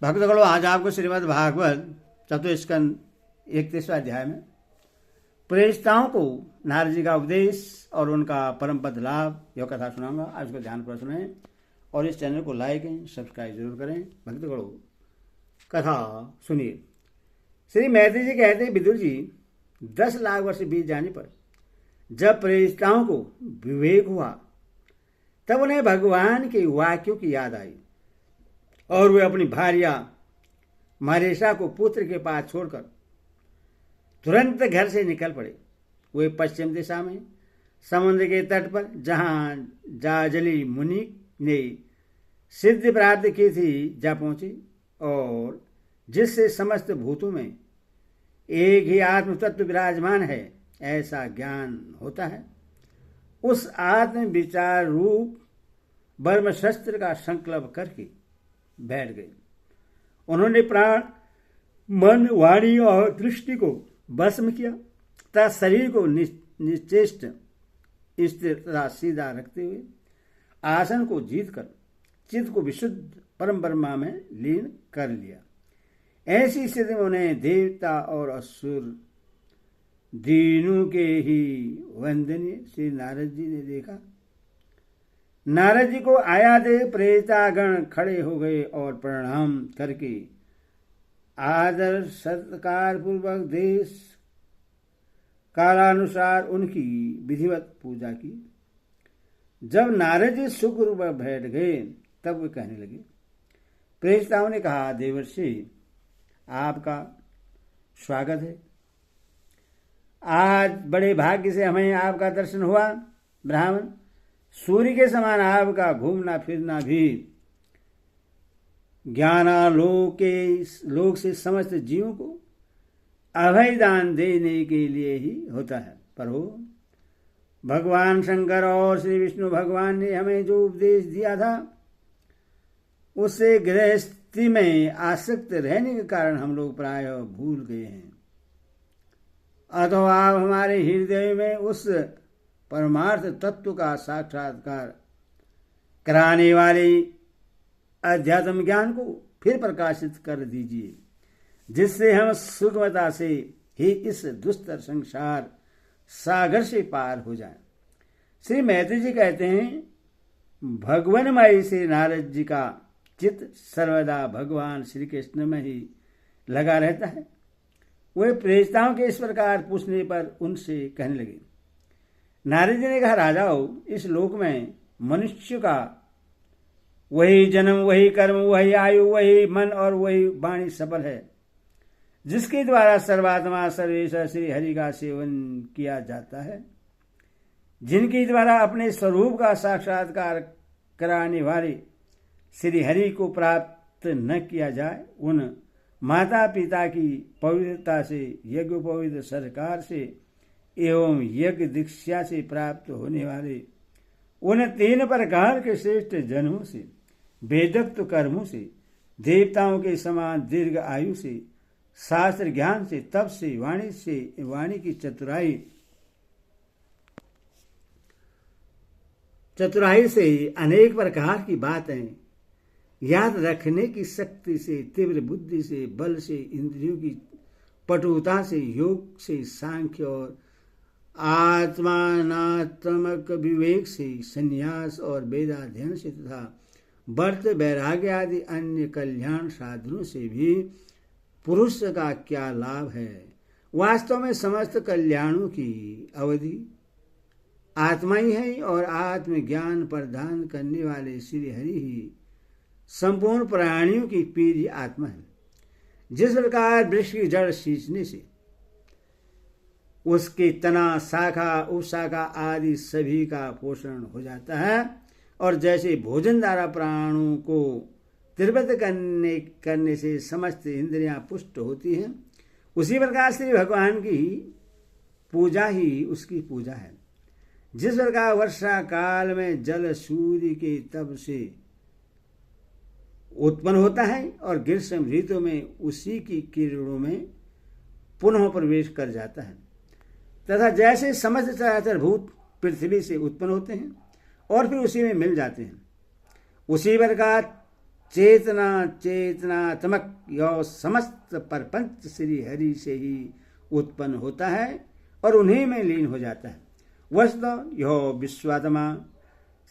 भक्तगणों, आज आपको श्रीमद् भागवत चतुस्कंद 31वां अध्याय में प्रेरिताओं को नारद जी का उपदेश और उनका परम पद लाभ यह कथा सुनाऊंगा। आज को ध्यान पर सुने और इस चैनल को लाइक करें, सब्सक्राइब जरूर करें। भक्तगणों, कथा सुनिए। श्री मैत्री जी कहते हैं, विदुर जी 10 लाख वर्ष बीत जाने पर जब प्रेरिताओं को विवेक हुआ तब उन्हें भगवान के वाक्यों की याद आई और वे अपनी भार्या मरीषा को पुत्र के पास छोड़कर तुरंत घर से निकल पड़े। वे पश्चिम दिशा में समुद्र के तट पर, जहां जाजली मुनि ने सिद्धि प्राप्त की थी, जा पहुंचे और जिससे समस्त भूतों में एक ही आत्म तत्व विराजमान है ऐसा ज्ञान होता है, उस आत्म विचार रूप ब्रह्म शस्त्र का संकल्प करके बैठ गए। उन्होंने प्राण, मन, वाणी और दृष्टि को भस्म किया तथा शरीर को निश्चेष्ट स्थिर तथा सीधा रखते हुए आसन को जीतकर चित्त को विशुद्ध परम ब्रह्मा में लीन कर लिया। ऐसी स्थिति में उन्हें देवता और असुर दीनों के ही वंदनीय श्री नारद जी ने देखा। नारद जी को आया देख प्रेरितागण खड़े हो गए और प्रणाम करके आदर सत्कार पूर्वक देश कालानुसार उनकी विधिवत पूजा की। जब नारद जी सुख रूप बैठ गए तब वे कहने लगे। प्रेरिताओं ने कहा, देवर्षि, आपका स्वागत है। आज बड़े भाग्य से हमें आपका दर्शन हुआ। ब्राह्मण, सूर्य के समान आपका घूमना फिरना भी ज्ञानालोक के लोक से समस्त जीवों को अभय दान देने के लिए ही होता है। पर हो, भगवान शंकर और श्री विष्णु भगवान ने हमें जो उपदेश दिया था उससे गृहस्थी में आसक्त रहने के कारण हम लोग प्राय भूल गए हैं। अतः आप हमारे हृदय में उस परमार्थ तत्व का साक्षात्कार कराने वाले अध्यात्म ज्ञान को फिर प्रकाशित कर दीजिए, जिससे हम सुगमता से ही इस दुस्तर संसार सागर से पार हो जाएं। श्री मैत्री जी कहते हैं, भगवानमय श्री नारद जी का चित्त सर्वदा भगवान श्री कृष्ण में ही लगा रहता है। वे प्रेरिताओं के इस प्रकार पूछने पर उनसे कहने लगे। नारद जी ने कहा, राजाओं, इस लोक में मनुष्य का वही जन्म, वही कर्म, वही आयु, वही मन और वही वाणी सफल है जिसके द्वारा सर्वात्मा सर्वेश्वर श्री हरि का सेवन किया जाता है। जिनके द्वारा अपने स्वरूप का साक्षात्कार कराने वाले श्री हरि को प्राप्त न किया जाए, उन माता पिता की पवित्रता से, यज्ञोपवीत सरकार से एवं यज्ञ दीक्षा से प्राप्त होने वाले उन 3 प्रकार के श्रेष्ठ जन्मों से, वेदोक्त कर्मों से, देवताओं के समान दीर्घ आयु से, शास्त्र ज्ञान से, तप से, वाणी की चतुराई से, अनेक प्रकार की बातें याद रखने की शक्ति से, तीव्र बुद्धि से, बल से, इंद्रियों की पटुता से, योग से, सांख्य और आत्मानात्मक विवेक से, संन्यास और वेदाध्ययन से तथा व्रत, वैराग्य आदि अन्य कल्याण साधनों से भी पुरुष का क्या लाभ है। वास्तव में समस्त कल्याणों की अवधि आत्मा ही है और आत्मज्ञान प्रदान करने वाले श्री हरि ही संपूर्ण प्राणियों की पीढ़ी आत्मा है। जिस प्रकार वृक्ष की जड़ सींचने से उसके तना, शाखा, उपशाखा आदि सभी का पोषण हो जाता है और जैसे भोजन द्वारा प्राणों को त्रिवृत करने से समस्त इंद्रियां पुष्ट होती हैं, उसी प्रकार से भगवान की पूजा ही उसकी पूजा है। जिस प्रकार वर्षा काल में जल सूर्य के तप से उत्पन्न होता है और ग्रीष्म ऋतु में उसी की किरणों में पुनः प्रवेश कर जाता है, तथा जैसे समस्त चराचर भूत पृथ्वी से उत्पन्न होते हैं और फिर उसी में मिल जाते हैं, उसी प्रकार चेतना चेतनात्मक यह समस्त परपंच श्री हरि से ही उत्पन्न होता है और उन्हीं में लीन हो जाता है। वस्तुतः यह विश्वात्मा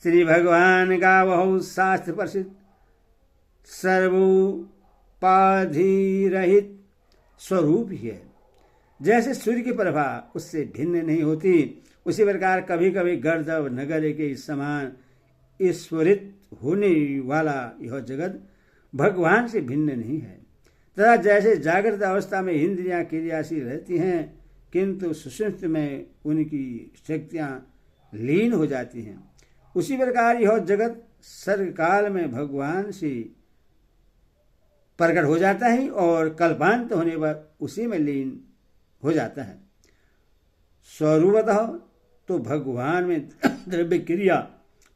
श्री भगवान का बहु शास्त्र प्रसिद्ध सर्वोपाधि रहित स्वरूप ही है। जैसे सूर्य की प्रभा उससे भिन्न नहीं होती, उसी प्रकार कभी कभी गर्दव नगर के समान ईश्वरित होने वाला यह जगत भगवान से भिन्न नहीं है। तथा जैसे जागृत अवस्था में इंद्रियां क्रियाशील रहती हैं किंतु सुषुप्ति में उनकी शक्तियां लीन हो जाती हैं, उसी प्रकार यह जगत सर्वकाल में भगवान से प्रकट हो जाता है और कल्पांत होने पर उसी में लीन हो जाता है। स्वरूपतः तो भगवान में द्रव्य क्रिया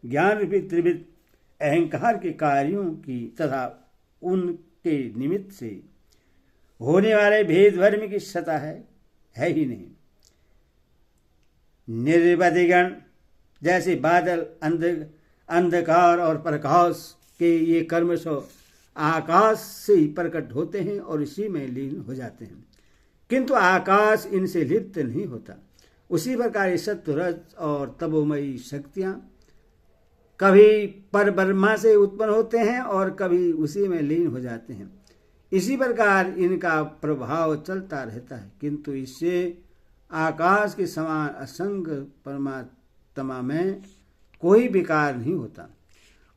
ज्ञान रूपी त्रिविध अहंकार के कार्यों की तथा उनके निमित्त से होने वाले भेद भर्म की सत्ता है ही नहीं। निर्वधिगण जैसे बादल अंधकार और प्रकाश के ये कर्म सो आकाश से ही प्रकट होते हैं और इसी में लीन हो जाते हैं, किंतु आकाश इनसे लिप्त नहीं होता। उसी प्रकार सत्व रज और तपोमयी शक्तियां कभी परब्रह्मा से उत्पन्न होते हैं और कभी उसी में लीन हो जाते हैं। इसी प्रकार इनका प्रभाव चलता रहता है, किंतु इससे आकाश के समान असंग परमात्मा में कोई विकार नहीं होता।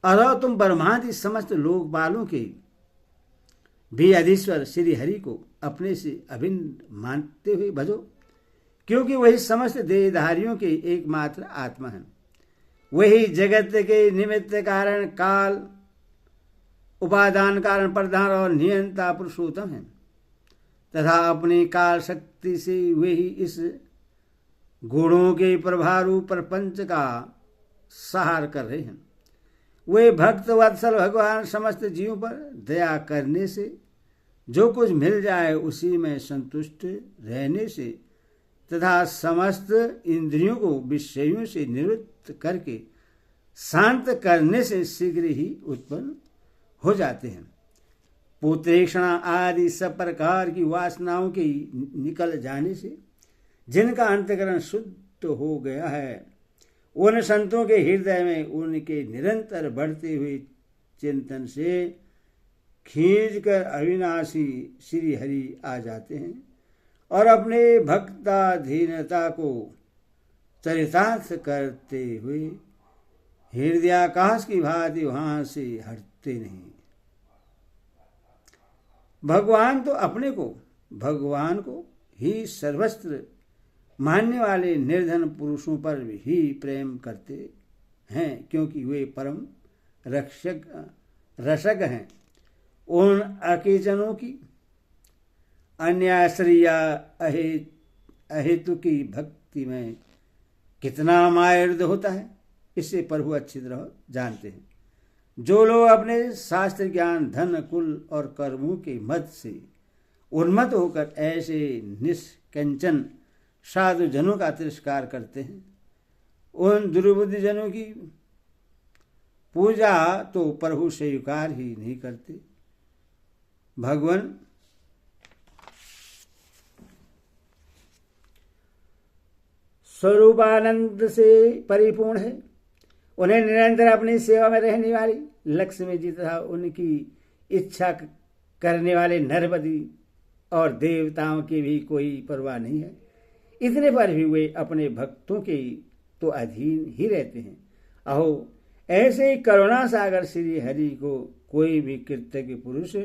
अतः तुम ब्रह्मादि समस्त लोक बालों के भी अधीश्वर श्री हरि को अपने से अभिन्न मानते हुए भजो, क्योंकि वही समस्त देहधारियों के एकमात्र आत्मा है। वही जगत के निमित्त कारण काल उपादान कारण प्रधान और नियंता पुरुषोत्तम है तथा अपनी काल शक्ति से वही इस गुणों के प्रभारू प्रपंच का सहार कर रहे हैं। वे भक्त वत्सल भगवान समस्त जीवों पर दया करने से जो कुछ मिल जाए उसी में संतुष्ट रहने से तथा समस्त इंद्रियों को विषयों से निवृत्त करके शांत करने से शीघ्र ही उत्पन्न हो जाते हैं। पुत्रेक्षणा आदि सब प्रकार की वासनाओं के निकल जाने से जिनका अंतःकरण शुद्ध हो गया है, उन संतों के हृदय में उनके निरंतर बढ़ते हुए चिंतन से खींचकर अविनाशी श्री हरि आ जाते हैं और अपने भक्ताधीनता को चरितार्थ करते हुए हृदयाकाश की भांति वहां से हटते नहीं। भगवान तो अपने को भगवान को ही सर्वस्त्र मानने वाले निर्धन पुरुषों पर ही प्रेम करते हैं, क्योंकि वे परम रक्षक हैं। उन अकेचनों की अन्याश्रया अहेतु की भक्ति में कितना मायर्द होता है, इससे प्रभु अच्छी तरह जानते हैं। जो लोग अपने शास्त्र ज्ञान धन कुल और कर्मों के मद से उन्मत्त होकर ऐसे निष्कंचन साधु जनों का तिरस्कार करते हैं, उन दुर्बुद्धि जनों की पूजा तो प्रभु स्वीकार ही नहीं करते। भगवान स्वरूपानंद से परिपूर्ण है। उन्हें निरंतर अपनी सेवा में रहने वाली लक्ष्मी जी तथा उनकी इच्छा करने वाले नरपति और देवताओं की भी कोई परवाह नहीं है। इतने पर भी वे अपने भक्तों के तो अधीन ही रहते हैं। अहो, ऐसे ही करुणा सागर श्री हरि को कोई भी कृतज्ञ पुरुष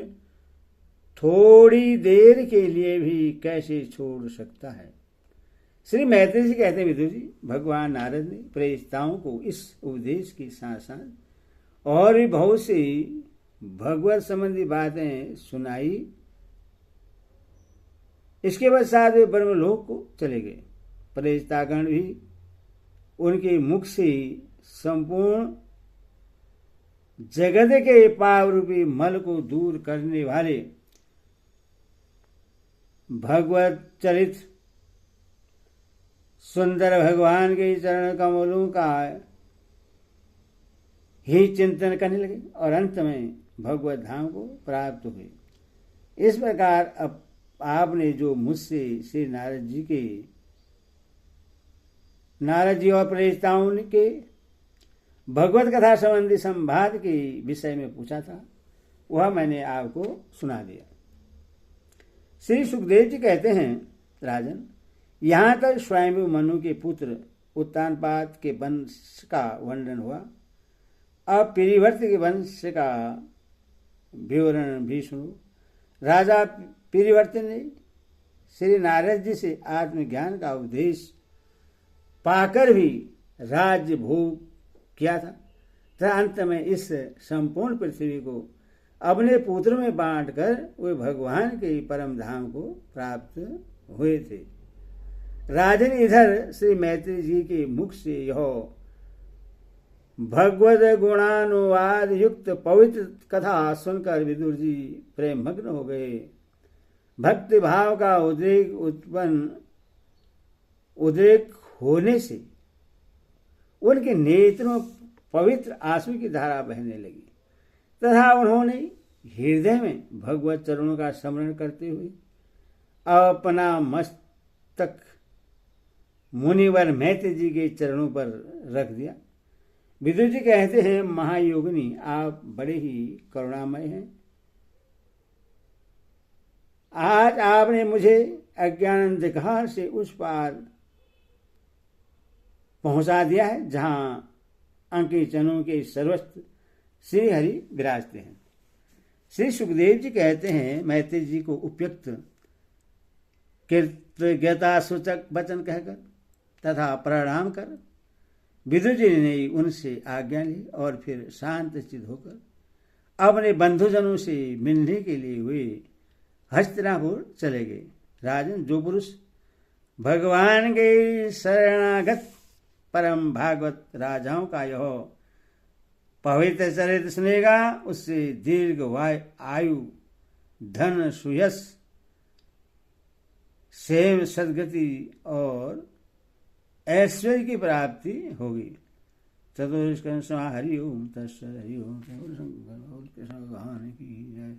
थोड़ी देर के लिए भी कैसे छोड़ सकता है। श्री मैत्री जी कहते हैं, विदुर जी, भगवान नारद ने प्रेरिताओं को इस उपदेश के साथ साथ और भी बहुत सी भगवत संबंधी बातें सुनाई। इसके बाद साथ वे ब्रह्मलोक को चले गए। प्रेरितागण भी उनके मुख से संपूर्ण जगत के पाप रूपी मल को दूर करने वाले भगवत चरित सुंदर भगवान के चरण कमलों का ही चिंतन करने लगे और अंत में भगवत धाम को प्राप्त हुए। इस प्रकार अब आपने जो मुझसे श्री नारद जी और प्रेरिताओं के भगवत कथा संबंधी संवाद के विषय में पूछा था, वह मैंने आपको सुना दिया। श्री सुखदेव जी कहते हैं, राजन, यहाँ तक स्वयं मनु के पुत्र उत्तानपाद के वंश का वर्णन हुआ। अब पिरिवर्त के वंश का विवरण भी सुनो। राजा पिरिवर्त ने श्री नारद जी से आत्मज्ञान का उपदेश पाकर भी राज्य भोग किया था तथा अंत में इस संपूर्ण पृथ्वी को अपने पुत्र में बांटकर वे भगवान के परम धाम को प्राप्त हुए थे। राजन, इधर श्री मैत्री जी के मुख से यह भगवद गुणानुवाद युक्त पवित्र कथा सुनकर विदुर जी प्रेम मग्न हो गए। भक्ति भाव का उद्रेक होने से उनके नेत्रों पवित्र आंसू की धारा बहने लगी तथा उन्होंने हृदय में भगवत चरणों का स्मरण करते हुए अपना मस्तक मुनिवर मैत्री जी के चरणों पर रख दिया। विदुर जी कहते हैं, महायोगिनी, आप बड़े ही करुणामय हैं। आज आपने मुझे अज्ञान अंधकार से उस पार पहुंचा दिया है जहां अंकिचनों के सर्वस्व श्री हरि विराजते हैं। श्री सुखदेव जी कहते हैं, मैत्री जी को उपयुक्त कृतज्ञता सूचक वचन कहकर तथा प्रणाम कर विदुर जी ने उनसे आज्ञा ली और फिर शांत चित्त होकर अपने बंधुजनों से मिलने के लिए हुए हस्तिनापुर चले गए। राजन, जो पुरुष भगवान के शरणागत परम भागवत राजाओं का यह पवित्र चरित्र सुनेगा, उससे दीर्घ आयु, धन, सुयश, सेव, सदगति और ऐश्वर्य की प्राप्ति होगी। चतुष्क हरि ओम तत्सत्। हरि ओम। कृष्ण भगवान की जय।